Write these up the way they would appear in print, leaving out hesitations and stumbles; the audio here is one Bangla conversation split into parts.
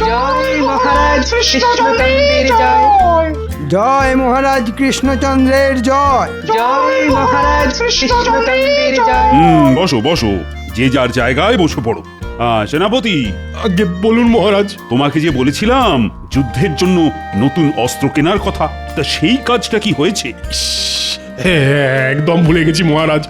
জয় মহারাজ কৃষ্ণচন্দ্রের জয়। জয় মহারাজ কৃষ্ণচন্দ্রের জয়। জয় মহারাজ কৃষ্ণচন্দ্রের জয়। বসো বসো, যে যার জায়গায় বসে পড়ো। সেনাপতি, আগে বলুন মহারাজ। তোমাকে যে বলেছিলাম যুদ্ধের জন্য নতুন অস্ত্র কেনার কথা, তা সেই কাজটা কি হয়েছে? হ্যাঁ, একদম ভুলে গেছি মহারাজ।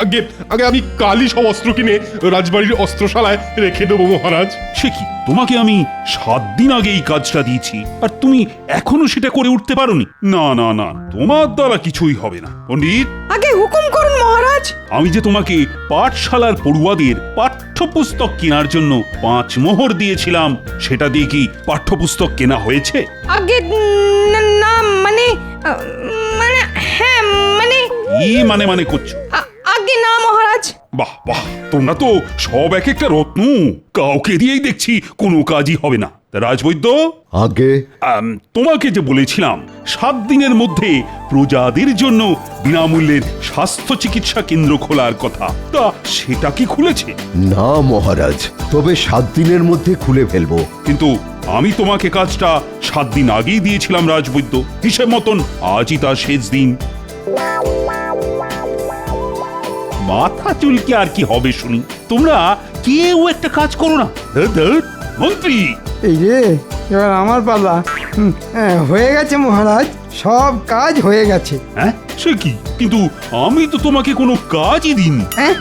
আগে আগে আমি কালই সব অস্ত্র কিনে রাজবাড়ির অস্ত্রশালায় রেখে দেবো মহারাজ। সে কি, তোমাকে আমি 7 দিন আগে এই কাজটা দিয়েছি আর তুমি এখনো সেটা করে উঠতে পারোনি? না না না, তোমার দ্বারা কিছুই হবে না। পণ্ডিত, আগে হুকুম করুন মহারাজ। আমি যে তোমাকে পাঠশালার পড়ুয়াদের পাঠ্যপুস্তক কেনার জন্য 5 মোহর দিয়েছিলাম, সেটা দিয়ে কি পাঠ্যপুস্তক কেনা হয়েছে? আগে না মানে মানে হ্যাঁ মানে কি মানে মানে করছো? আগে না মহারাজ। বাহ বাহ, তোমরা তো সব এক একটা রত্ন, কাউকে দিয়েই দেখছি কোনো কাজই হবে না। তা রাজবৈদ্য, আগে তোমাকে যে বলেছিলাম 7 দিনের মধ্যে প্রজাদের জন্য বিনামূল্যের স্বাস্থ্য চিকিৎসা কেন্দ্র খোলার কথা, তা সেটা কি খুলেছে? না মহারাজ, তবে 7 দিনের মধ্যে খুলে ফেলবো। কিন্তু আমি তোমাকে কাজটা 7 দিন আগেই দিয়েছিলাম রাজবৈদ্য। হিসেব মতন আজই তার শেষ দিন। মাথা চুলকে আর কি হবে শুনি, তোমরা কেউ একটা কাজ করো না। ধুর, ধুর। মন্ত্রী, এই রে, এবার আমার পালা। হয়ে গেছে মহারাজ, সব কাজ হয়ে গেছে। হ্যাঁ সে কি, কিন্তু আমি তো তোমাকে কোনো কাজই দিইনি। হ্যাঁ,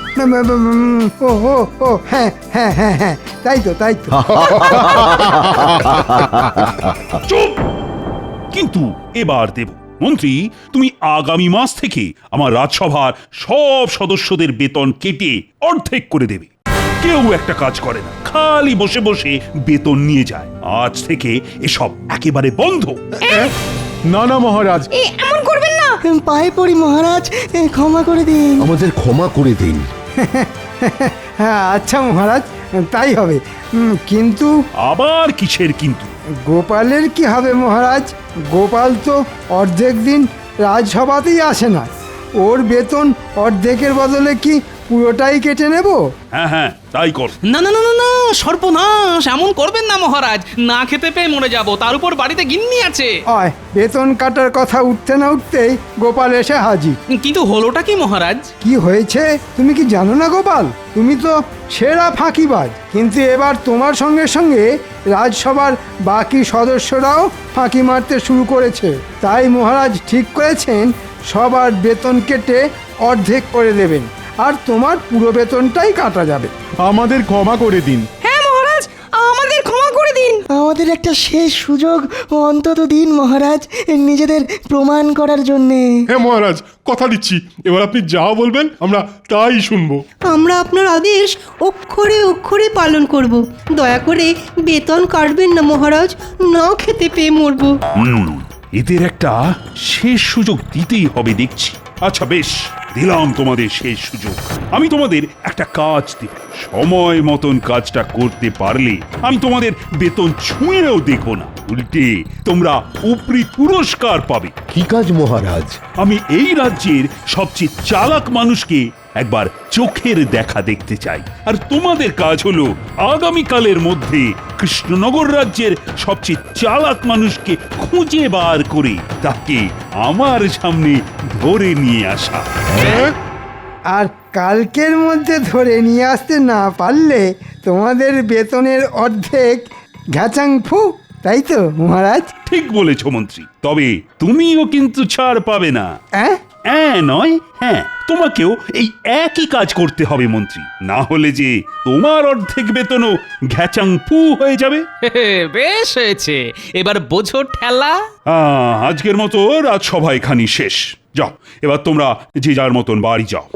ও ও ও হ্যাঁ হ্যাঁ হ্যাঁ হ্যাঁ, তাই তো তাই তো। চুপ! কিন্তু এবার দেব। মন্ত্রী, তুমি আগামী মাস থেকে আমার রাজসভার সব সদস্যদের বেতন কেটে অর্ধেক করে দেবে। কেউ একটা কাজ করে না, খালি বসে বসে বেতন নিয়ে যায়। আজ থেকে এসব একেবারে বন্ধ। না না মহারাজ, এমন করবেন না। পায়ে পড়ি মহারাজ, ক্ষমা করে দিন। আমাদের ক্ষমা করে দিন। হ্যাঁ আচ্ছা মহারাজ, তাই হবে। কিন্তু আবার কিসের কিন্তু? গোপালের কি হবে মহারাজ? গোপাল তো অর্ধেক দিন রাজসভাতেই আসে না। ওর বেতন অর্ধেকের বদলে কি পুরোটাই কেটে নেব? হ্যাঁ হ্যাঁ, তাই কর। না না না না না, সর্বনাশ, এমন করবেন না মহারাজ। না খেতে পেয়ে মরে যাব, তার উপর বাড়িতে গিন্নি আছে। অয়, বেতন কাটার কথা উঠতে না উঠতেই গোপাল এসে হাজির। কিন্তু হলোটা কি মহারাজ? কি হয়েছে তুমি কি জানো না গোপাল? তুমি তো সেরা ফাঁকিবাজ, কিন্তু এবার তোমার সঙ্গে সঙ্গে রাজসভার বাকি সদস্যরাও ফাঁকি মারতে শুরু করেছে। তাই মহারাজ ঠিক করেছেন সবার বেতন কেটে অর্ধেক করে দেবেন, আর তোমার পুরো বেতনটাই কাটা যাবে। আমাদের ক্ষমা করে দিন। হ্যাঁ মহারাজ, আমাদের ক্ষমা করে দিন। আমাদের একটা শেষ সুযোগ অন্তত দিন মহারাজ, নিজেদের প্রমাণ করার জন্যে। হ্যাঁ মহারাজ, কথা দিচ্ছি, এবার আপনি যা বলবেন আমরা তাই শুনবো। আমরা আপনার আদেশ অক্ষরে অক্ষরে পালন করব। দয়া করে বেতন কাটবেন না মহারাজ, না খেতে পেয়ে মরবো। এদের একটা শেষ সুযোগ দিতেই হবে দেখছি। আচ্ছা বেশ, দিলাম তোমাদের শেষ সুযোগ। আমি তোমাদের একটা কাজ দেব, সময় মতন কাজটা করতে পারলে আমি তোমাদের বেতন ছুঁয়েও দেখব না, উল্টে তোমরা উপরি পুরস্কার পাবে। কি কাজ মহারাজ? আমি এই রাজ্যের সবচেয়ে চালাক মানুষকে একবার চোখের দেখা দেখতে চাই, আর তোমাদের কাজ হলো আগামীকালের মধ্যে কৃষ্ণনগর রাজ্যের সবচেয়ে চালাক মানুষকে খুঁজে বার করে তাকে আমার সামনে ধরে নিয়ে আসা। আর কালকের মধ্যে ধরে নিয়ে আসতে না পারলে তোমাদের বেতনের অর্ধেক ঘ্যাচাং ফু, তাই তো মহারাজ? ঠিক বলেছ মন্ত্রী, তবে তুমিও কিন্তু ছাড় পাবে না। নয়, হ্যাঁ, তোমাকেও এই একই কাজ করতে হবে মন্ত্রী, না হলে যে তোমার অর্ধেক বেতনও ঘ্যাচাং ফু হয়ে যাবে। বেশ হয়েছে, এবার বোঝো ঠেলা। আজকের মতো রাজসভা এখানি শেষ। যাও, এবার তোমরা যে যার মতন বাড়ি যাও।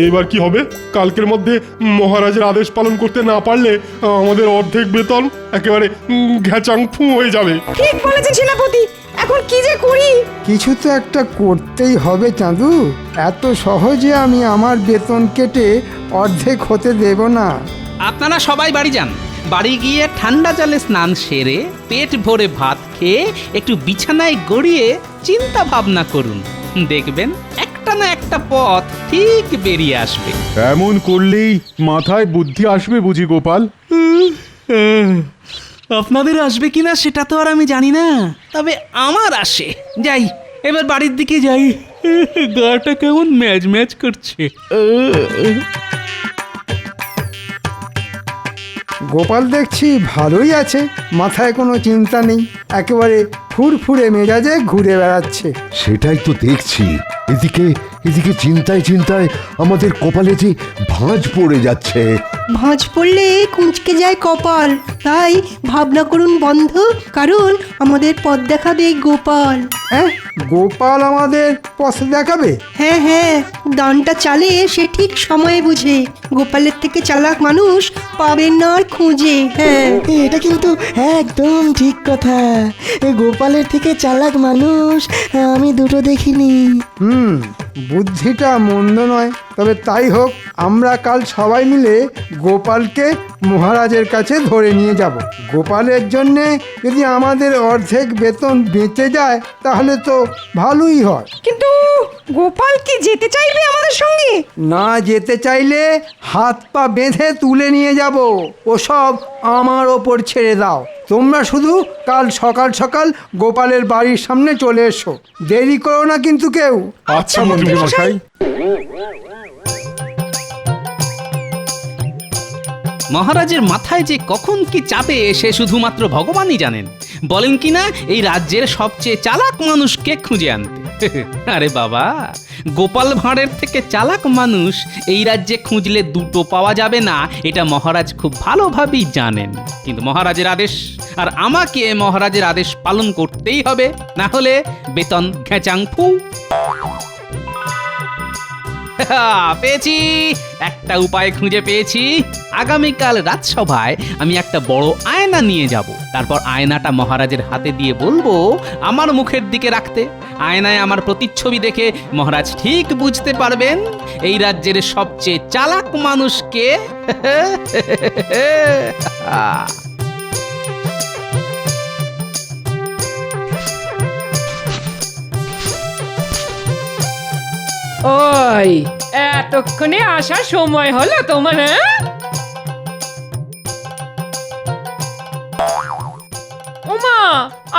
এবার কি হবে? কালকের মধ্যে মহারাজের আদেশ পালন করতে না পারলে আমাদের অর্ধেক বেতন একেবারে ঘ্যাচাং ফু হয়ে যাবে। ঠিক বলেছেন সেনাপতি, এখন কি যে করি? কিছু তো একটা করতেই হবে চাঁদু, এত সহজে আমি আমার বেতন কেটে অর্ধেক হতে দেব না। আপনারা সবাই বাড়ি যান। বাড়ি গিয়ে ঠান্ডা জলে স্নান সেরে পেট ভরে ভাত খেয়ে একটু বিছানায় গড়িয়ে চিন্তা ভাবনা করুন। দেখবেন একটা না একটা পথ ঠিক বেরিয়ে আসবে। এমন করলেই মাথায় বুদ্ধি আসবে বুঝি গোপাল? আপনাদের আসবে কিনা সেটা তো আর আমি জানি না, তবে আমার আসে। যাই, এবার বাড়ির দিকে যাই, গাটা কেমন ম্যাচ ম্যাচ করছে। গোপাল দেখছি ভালোই আছে, মাথায় কোনো চিন্তা নেই, একেবারে ফুরফুরে মেজাজে ঘুরে বেড়াচ্ছে। সেটাই তো দেখছি। এদিকে এদিকে চিন্তায় চিন্তায় আমাদের কপালে যে ভাঁজ পড়ে যাচ্ছে। ভাঁজ পড়লে কুঁচকে যায় কপাল, তাই ভাবনা করুন বন্ধু, কারণ আমাদের পথ দেখাবে গোপাল। হ্যাঁ, গোপাল আমাদের পথ দেখাবে? হ্যাঁ হ্যাঁ, দানটা চালে সে ঠিক সময়ে বুঝে। গোপালের থেকে চালাক মানুষ পাবেন না আর খুঁজে। হ্যাঁ, এটা কিন্তু একদম ঠিক কথা। গোপালের থেকে চালাক মানুষ আমি দুটো দেখিনি। বুদ্ধিটা মন্দ নয়, তবে তাই হোক, আমরা কাল সবাই মিলে গোপালকে মহারাজের কাছে ধরে নিয়ে যাব। গোপালের জন্যে যদি আমাদের অর্ধেক বেতন বেঁচে যায় তাহলে তো ভালোই হয়। কিন্তু গোপাল কি যেতে চাইবে আমাদের সঙ্গে? না যেতে চাইলে হাত পা বেঁধে তুলে নিয়ে যাব, ওসব আমার ওপর ছেড়ে দাও। তোমরা শুধু কাল সকাল সকাল গোপালের বাড়ির সামনে চলে এসো, দেরি করো না কিন্তু কেউ। আচ্ছা মন্ত্রী মশাই। মহারাজের মাথায় যে কখন কি চাপে সে শুধুমাত্র ভগবানই জানেন। বলেন কিনা এই রাজ্যের সবচেয়ে চালাক মানুষকে খুঁজে আনতে। আরে বাবা, গোপাল ভাঁড়ের থেকে চালাক মানুষ এই রাজ্যে খুঁজলে দুটো পাওয়া যাবে না, এটা মহারাজ খুব ভালোভাবেই জানেন। কিন্তু মহারাজের আদেশ, আর আমাকে মহারাজের আদেশ পালন করতেই হবে, না হলে বেতন ঘেঁচাং ফু। পেয়েছি, একটা উপায় খুঁজে পেয়েছি। আগামীকাল রাজসভায় আমি একটা বড় আয়না নিয়ে যাব, তারপর আয়নাটা মহারাজের হাতে দিয়ে বলবো আমার মুখের দিকে রাখতে। আয়নায় আমার প্রতিচ্ছবি দেখে মহারাজ ঠিক বুঝতে পারবেন এই রাজ্যের সবচেয়ে চালাক মানুষকে। ওই এতক্ষণে আসার সময় হলো তোমার? ওমা,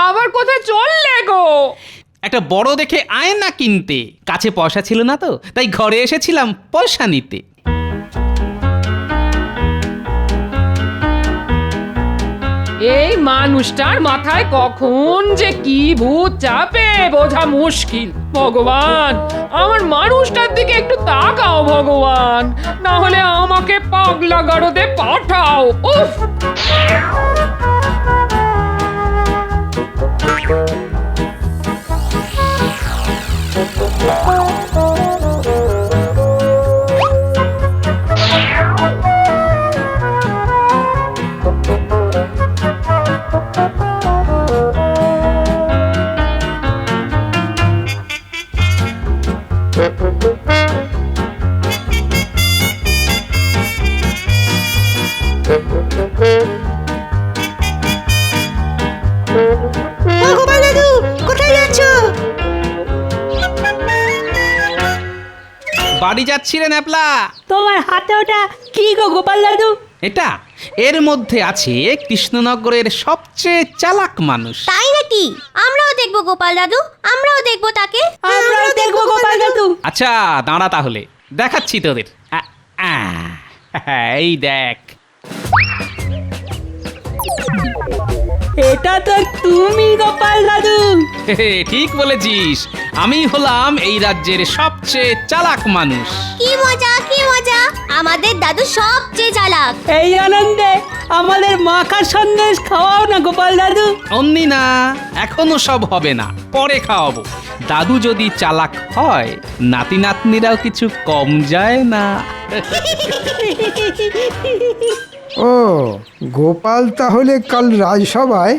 আবার কোথায় চললে গো? একটা বড় দেখে আয়না কিনতে। কাছে পয়সা ছিল না তো, তাই ঘরে এসেছিলাম পয়সা নিতে। এই মানুষটার মাথায় কখন যে কি ভূত চাপে বোঝা মুশকিল। ভগবান, আমার মানুষটার দিকে একটু তাকাও ভগবান, না হলে আমাকে পাগলা গারদে পাঠাও। উফ! গোপাল দাদু, কোথায় যাচ্ছ? বাড়ি যাচ্ছিলেন ন্যাপলা? তোমার হাতে ওটা কি গো গোপাল দাদু? এটা এর মধ্যে আছে কৃষ্ণনগরের সবচেয়ে চালাক মানুষ। তাই নাকি? আমরাও দেখবো গোপাল দাদু, আমরাও দেখবো তাকে। আমরাও দেখবো গোপাল দাদু। আচ্ছা দাঁড়া, তাহলে দেখাচ্ছি তোদের। এই দেখ, এটা তো তুমি গোপাল দাদু। ঠিক বলেছিস, আমি হলাম এই রাজ্যের সবচেয়ে চালাক মানুষ। কি মজা, কি মজা! আমাদের দাদু সবচেয়ে চালাক। এই আনন্দে আমাদের মাখা সন্দেশ খাওয়াও না গোপাল দাদু। অমনি না, এখনো সব হবে না, পরে খাওয়াবো। দাদু যদি চালাক হয়, নাতি নাতনিরাও কিছু কম যায় না। ও, গোপাল তাহলে কাল রাজসভায়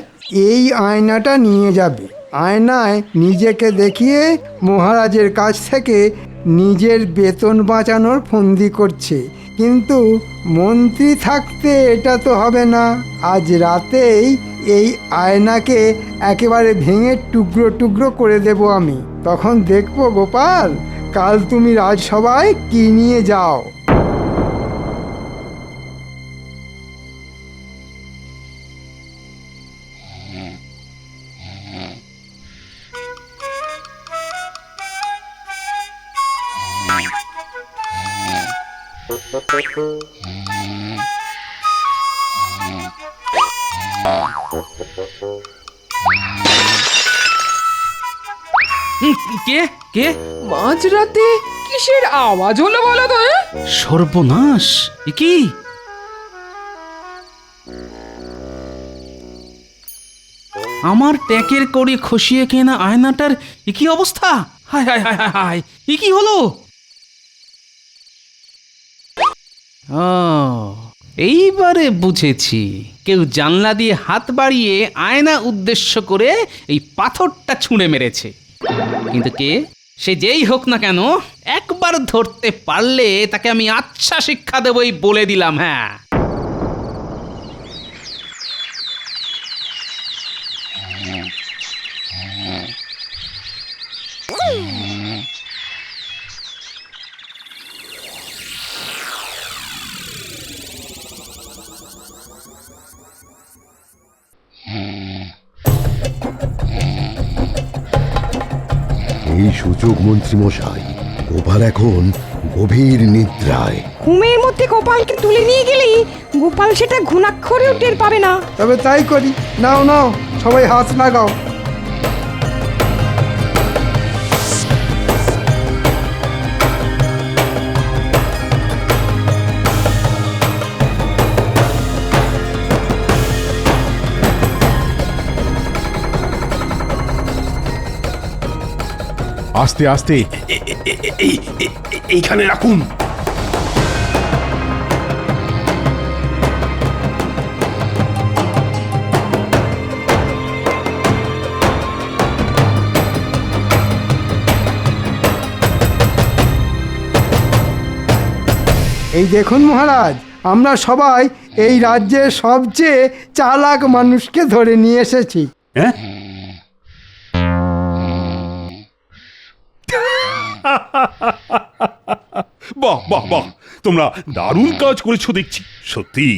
এই আয়নাটা নিয়ে যাবে। আয়নায় নিজেকে দেখিয়ে মহারাজের কাছ থেকে নিজের বেতন বাঁচানোর ফন্দি করছে। কিন্তু মন্ত্রী থাকতে এটা তো হবে না। আজ রাতেই এই আয়নাকে একেবারে ভেঙে টুকরো টুকরো করে দেব আমি। তখন দেখবো গোপাল কাল তুমি রাজসভায় কি নিয়ে যাও। কে কে মাঝরাতে কিসের আওয়াজ হলো বলো তো? সর্বনাশ! এ কি? আমার ট্যাকের করে খসিয়ে কেনা আয়নাটার এ কি অবস্থা? হায় হায় হায় হায় হায়! এ কি হলো? ও, এইবারে বুঝেছি। কেউ জানলা দিয়ে হাত বাড়িয়ে আয়না উদ্দেশ্য করে এই পাথরটা ছুঁড়ে মেরেছে। কিন্তু কে? সে যেই হোক না কেন, একবার ধরতে পারলে তাকে আমি আচ্ছা শিক্ষা দেবই বলে দিলাম। হ্যাঁ, এই সুযোগ মন্ত্রী মশাই, গোপাল এখন গভীর নিদ্রায়। ঘুমের মধ্যে গোপালকে তুলে নিয়ে গেলেই গোপাল সেটা ঘুণাক্ষরেও টের পাবে না। তবে তাই করি। নাও নাও, সবাই হাত লাগাও। আস্তে আস্তে এইখানে রাখুন। এই দেখুন মহারাজ, আমরা সবাই এই রাজ্যের সবচেয়ে চালাক মানুষকে ধরে নিয়ে এসেছি। হ্যাঁ? বাহ বাহ বাহ, তোমরা দারুণ কাজ করেছো দেখছি। সত্যি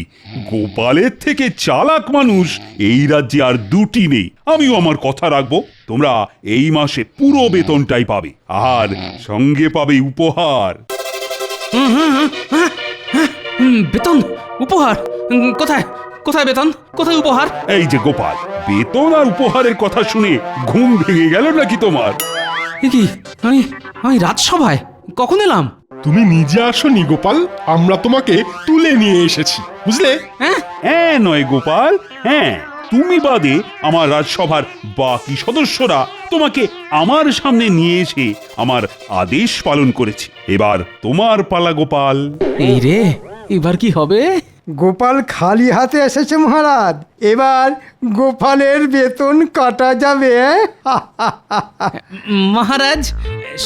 গোপালের থেকে চালাক মানুষ এই রাজ্যে আর দুটি নেই। আমিও আমার কথা রাখবো। তোমরা এই মাসে পুরো বেতনটাই পাবে, আর সঙ্গে পাবে উপহার। বেতন? উপহার? কোথায় কোথায় বেতন, কোথায় উপহার? এই যে গোপাল, বেতন আর উপহারের কথা শুনে ঘুম ভেঙে গেল নাকি তোমার? এ কি, আমি আমি রাজসভায় কখন এলাম? তুমি নিজে আসনি গোপাল, আমরা তোমাকে তুলে নিয়ে এসেছি, বুঝলে? হ্যাঁ, হ্যাঁ নয় গোপাল, হ্যাঁ। তুমি বাদে আমার রাজসভার বাকি সদস্যরা তোমাকে আমার সামনে নিয়ে এসে আমার আদেশ পালন করেছে। এবার তোমার পালা গোপাল। এই রে, এবার কি হবে? গোপাল খালি হাতে এসেছে মহারাজ, এবার গোপালের বেতন কাটা যাবে। মহারাজ,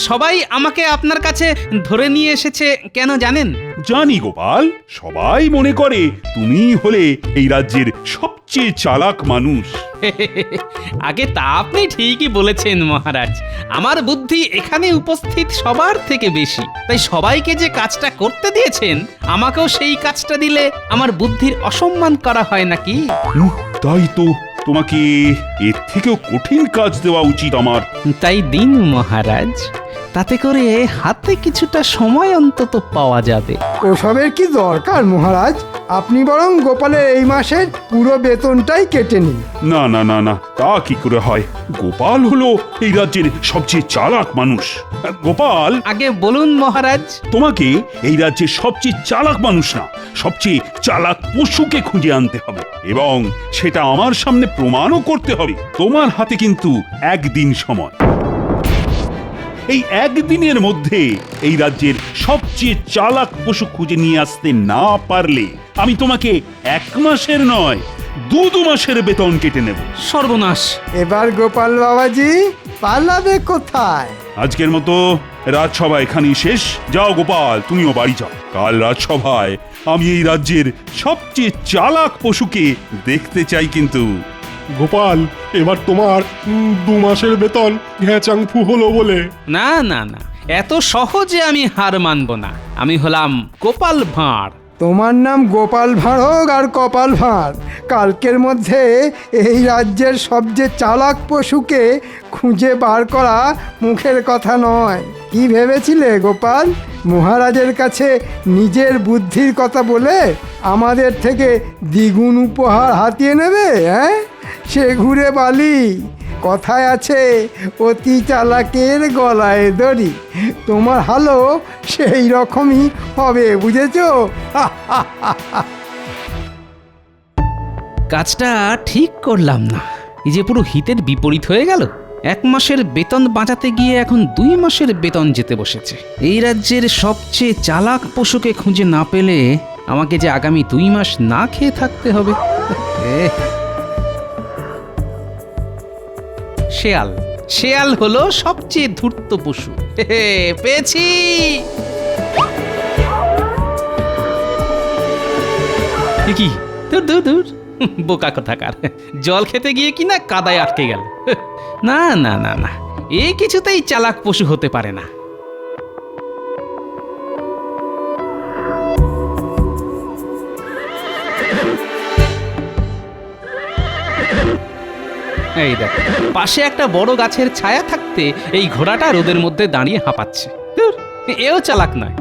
সবাই আমাকে আপনার কাছে ধরে নিয়ে এসেছে কেন জানেন? জানি গোপাল, সবাই মনে করে তুমি হলে এই রাজ্যের সবচেয়ে চালাক মানুষ। আগে তা আপনি ঠিকই বলেছেন মহারাজ। আমার বুদ্ধি এখানে উপস্থিত সবার থেকে বেশি, তাই সবাইকে যে কাজটা করতে দিয়েছেন, আমাকেও সেই কাজটা দিলে আমার বুদ্ধির অসম্মান করা হয় নাকি? তাই তো, তোমাকে এর থেকেও কঠিন কাজ দেওয়া উচিত আমার। তাই দিন মহারাজ, তাতে করে হাতে কিছুটা সময় অন্তত পাওয়া যাবে। ওসবের কি দরকার মহারাজ? আপনি বরং গোপালের এই মাসের পুরো বেতনটাই কেটে নিন। না না না না, তা কি করে হয়? গোপাল হলো এই রাজ্যের সবচেয়ে চালাক মানুষ। গোপাল, আগে বলুন মহারাজ। তোমাকে এই রাজ্যের সবচেয়ে চালাক মানুষ না, সবচেয়ে চালাক পশুকে খুঁজে আনতে হবে, এবং সেটা আমার সামনে প্রমাণও করতে হবে। তোমার হাতে কিন্তু একদিন সময়। এই একদিনের মধ্যে এই রাজ্যের সবচেয়ে চালাক পশু খুঁজে নিয়ে আসতে না পারলে আমি তোমাকে 1 মাসের নয় 2 মাসের বেতন কেটে নেব। সর্বনাশ! এবার গোপাল বাবাজি পালাবে কোথায়? আজকের মতো রাজসভা এখানেই শেষ। যাও গোপাল, তুমিও বাড়ি যাও। কাল রাজসভায় আমি এই রাজ্যের সবচেয়ে চালাক পশুকে দেখতে চাই। কিন্তু গোপাল, এবার তোমার 2 মাসের বেতন ঘ্যাচাং ফু হলো বলে। না না না, এত সহজে আমি হার মানব না। আমি হলাম গোপাল ভাঁড়। তোমার নাম গোপাল ভাঁড় হোক আর কপাল ভাঁড়, কালকের মধ্যে এই রাজ্যের সবচেয়ে চালাক পশুকে খুঁজে বার করা মুখের কথা নয়। কি ভেবেছিলে গোপাল, মহারাজের কাছে নিজের বুদ্ধির কথা বলে আমাদের থেকে দ্বিগুণ উপহার হাতিয়ে নেবে? হ্যাঁ, সে ঘুরে বালি। কথায় আছে অতি চালাকের গলায় দড়ি। তোমার হালও সেই রকমই হবে, বুঝেছো? কাজটা ঠিক করলাম না, এই যে পুরো হিতের বিপরীত হয়ে গেল। 1 মাসের বেতন বাঁচাতে গিয়ে এখন 2 মাসের বেতন যেতে বসেছে। এই রাজ্যের সবচেয়ে চালাক পশুকে খুঁজে না পেলে আমাকে যে আগামী 2 মাস না খেয়ে থাকতে হবে। শেয়াল, শেয়াল হলো সবচেয়ে ধূর্ত পশু। পেয়েছি। কি দূর দূর দূর, বোকা কোথাকার, জল খেতে গিয়ে কিনা কাদায় আটকে গেল। না না না না, এ কিছুতেই চালাক পশু হতে পারে না। এই দেখ, পাশে একটা বড় গাছের ছায়া থাকতে এই ঘোড়াটা রোদের মধ্যে দাঁড়িয়ে হাঁপাচ্ছে। ধুর, এও চালাক নয়।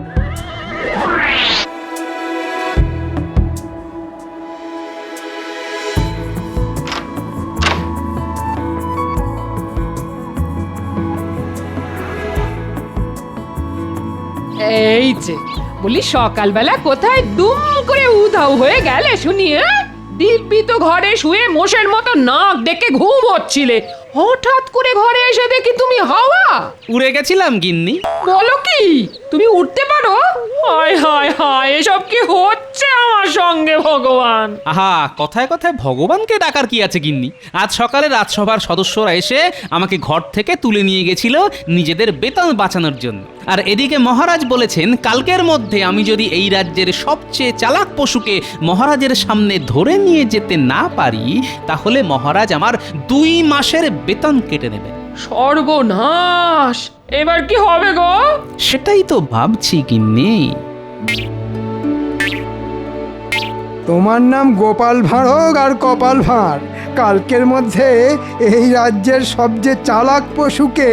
এই যে বলি, সকালবেলা কোথায় দুম করে উধাও হয়ে গেলে শুনি? দিব্যি তো ঘরে শুয়ে মোষের মতো নাক ডেকে ঘুম হচ্ছিলে, হঠাৎ করে ঘরে এসে দেখি তুমি হাওয়া। উড়ে গেছিলাম গিন্নি। বলো কি, তুমি উঠতে পারো? হায় হায় হায়, এসব কি হচ্ছে আমার সঙ্গে ভগবান? আহা, কথায় কথায় ভগবানকে ডাকার কি আছে গিন্নি? আজ সকালে রাজসভার সদস্যরা এসে আমাকে ঘর থেকে তুলে নিয়ে গেছিল নিজেদের বেতন বাঁচানোর জন্য। আর এদিকে মহারাজ বলেছেন কালকের মধ্যে আমি যদি এই রাজ্যের সবচেয়ে চালাক পশুকে মহারাজের সামনে ধরে নিয়ে যেতে না পারি, তাহলে মহারাজ আমার 2 মাসের বেতন কেটে নেবেন। সর্বনাশ, এবার কি হবে গো? সেটাই তো ভাবছি গিন্নি। তোমার নাম গোপাল ভাঁড় হোক আর কপাল ভাঁড়, কালকের মধ্যে এই রাজ্যের সবচেয়ে চালাক পশুকে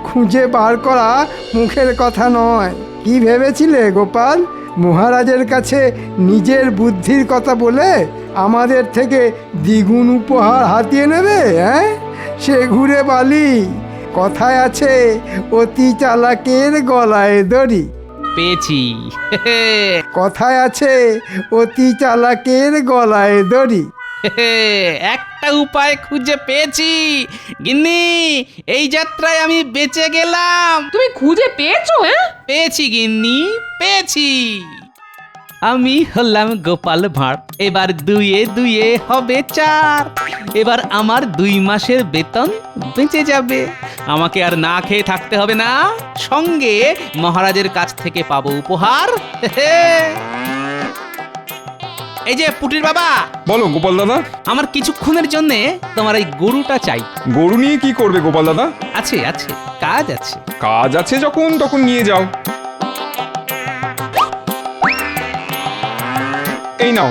খুঁজে বার করা মুখের কথা নয়। কি ভেবেছিলে গোপাল, মহারাজের কাছে নিজের বুদ্ধির কথা বলে আমাদের থেকে দ্বিগুণ উপহার হাতিয়ে নেবে? হ্যাঁ, সে ঘুরে বালি। কথায় আছে অতি চালাকের গলায় দড়ি। পেয়েছি। কথায় আছে অতি চালাকের গলায় দড়ি। একটা উপায় খুঁজে পেয়েছি গিন্নি, এই যাত্রায় আমি বেঁচে গেলাম। তুমি খুঁজে পেয়েছো? পেয়েছি গিন্নি, পেয়েছি। আমি হলাম গোপাল ভাঁড়, এবার 2 2 হবে 4। এবার আমার 2 মাসের বেতন বেঁচে যাবে, আমাকে আর না খেয়ে থাকতে হবে না, সঙ্গে মহারাজের কাছ থেকে পাবো উপহার। এই যে পুটির বাবা, বলো গোপাল দাদা। আমার কিছুক্ষণের জন্য তোমার এই গরুটা চাই। গরু নিয়ে কি করবে গোপাল দাদা? আছে আছে, কাজ আছে। কাজ আছে যখন, তখন নিয়ে যাও। এই নাও।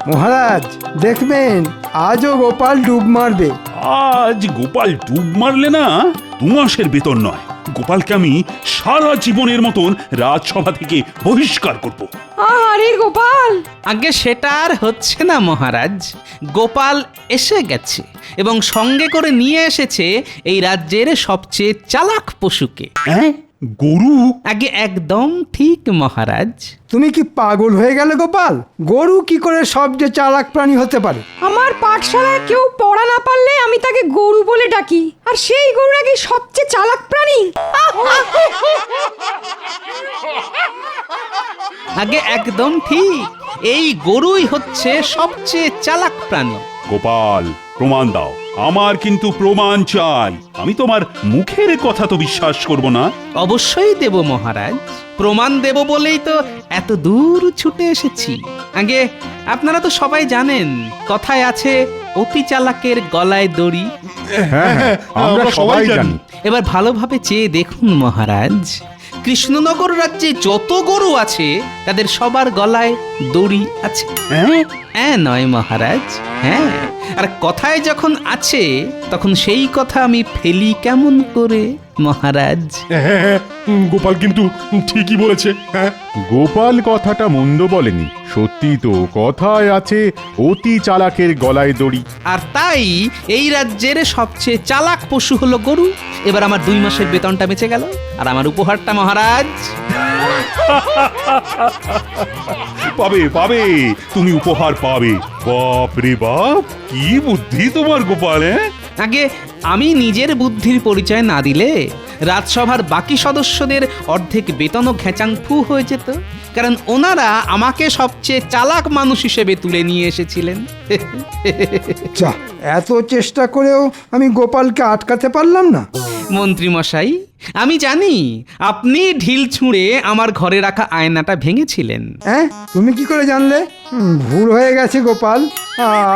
মহারাজ দেখবেন আজও গোপাল ডুব মারবে। আজ গোপাল ডুব মারলে না 2 মাসের বেতন নয়, গোপালকে আমি সারা জীবনের মতন রাজসভা থেকে বহিষ্কার করব। আরে গোপাল, আগে সেটা আর হচ্ছে না মহারাজ। গোপাল এসে গেছে এবং সঙ্গে করে নিয়ে এসেছে এই রাজ্যের সবচেয়ে চালাক পশুকে। হ্যাঁ, গরু? আগে একদম ঠিক মহারাজ। তুমি কি পাগল হয়ে গেলে গোপাল? গরু কি করে সবচেয়ে চালাক প্রাণী হতে পারে? আমার পাঠশালায় কেউ পড়া না পারলে আমি তাকে গরু বলে ডাকি, আর সেই গরু নাকি সবচেয়ে চালাক প্রাণী। আগে একদম ঠিক, এই গরুই হচ্ছে সবচেয়ে চালাক প্রাণী। গোপাল, প্রমাণ দাও, আমার কিন্তু প্রমাণ চাই। আমি তোমার মুখের কথা তো বিশ্বাস করব না। অবশ্যই দেব মহারাজ, প্রমাণ দেব বলেই তো এত দূর ছুটে এসেছি। আগে আপনারা তো সবাই জানেন, কথায় আছে অতি চালাকের গলায় দড়ি। হ্যাঁ হ্যাঁ, আমরা সবাই জানি। এবার ভালোভাবে চেয়ে দেখুন মহারাজ, কৃষ্ণনগর রাজ্যে যত গরু আছে তাদের সবার গলায় দড়ি আছে। হ্যাঁ নয় মহারাজ, হ্যাঁ। আর কথায় যখন আছে তখন সেই কথা আমি ফেলি কেমন করে মহারাজ? হ্যাঁ, গোপাল কিন্তু ঠিকই বলেছে। হ্যাঁ, গোপাল কথাটা মন্দ বলেনি, সত্যি তো কথায় আছে অতি চালাকের গলায় দড়ি। আর তাই এই রাজ্যের সবচেয়ে চালাক পশু হলো গরু। এবার আমার 2 মাসের বেতনটা বেঁচে গেল, আর আমার উপহারটা মহারাজ। পাবে পাবে, তুমি উপহার পাবে। বাপ রে বাপ, কি বুদ্ধি তোমার গোপাল! আগে আমি নিজের বুদ্ধির পরিচয় না দিলে রাজসভার বাকি সদস্যদের অর্ধেক বেতনও ঘেচাংফু হয়ে যেত, কারণ ওনারা আমাকে সবচেয়ে চালাক মানুষ হিসেবে তুলে নিয়ে এসেছিলেন। যা, এত চেষ্টা করেও আমি গোপালকে আটকাতে পারলাম না। মন্ত্রী মশাই, আমি জানি আপনি ঢিল ছুঁড়ে আমার ঘরে রাখা আয়নাটা ভেঙেছিলেন। হ্যাঁ, তুমি কি করে জানলে? ভুল হয়ে গেছে গোপাল,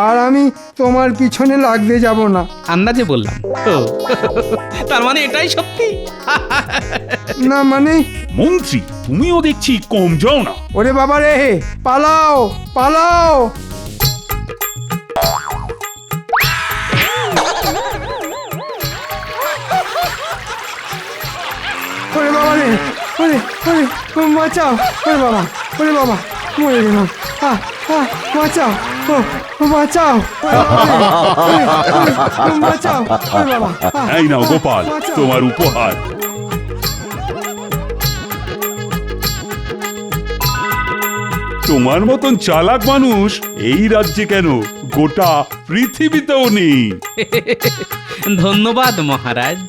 আর আমি তোমার পিছনে লাগতে যাব না। আন্দাজে বললাম। তার মানে এটাই সত্যি? না মানে? মন্ত্রী, তুমিও দেখছি কম যাও না। ওরে বাবা রে, পালাও পালাও! ওরে বাবা রে, ওরে ওরে, বাঁচাও! ওরে বাবা, ওরে বাবা, মরে গেলাম। বাঁচাও, ও বাঁচাও, বাঁচাও! ওরে বাবা! এই নাও গোপাল, তোমার উপহার। তোমার মতন চালাক মানুষ এই রাজ্যে কেন, গোটা পৃথিবীতেও নেই। ধন্যবাদ মহারাজ।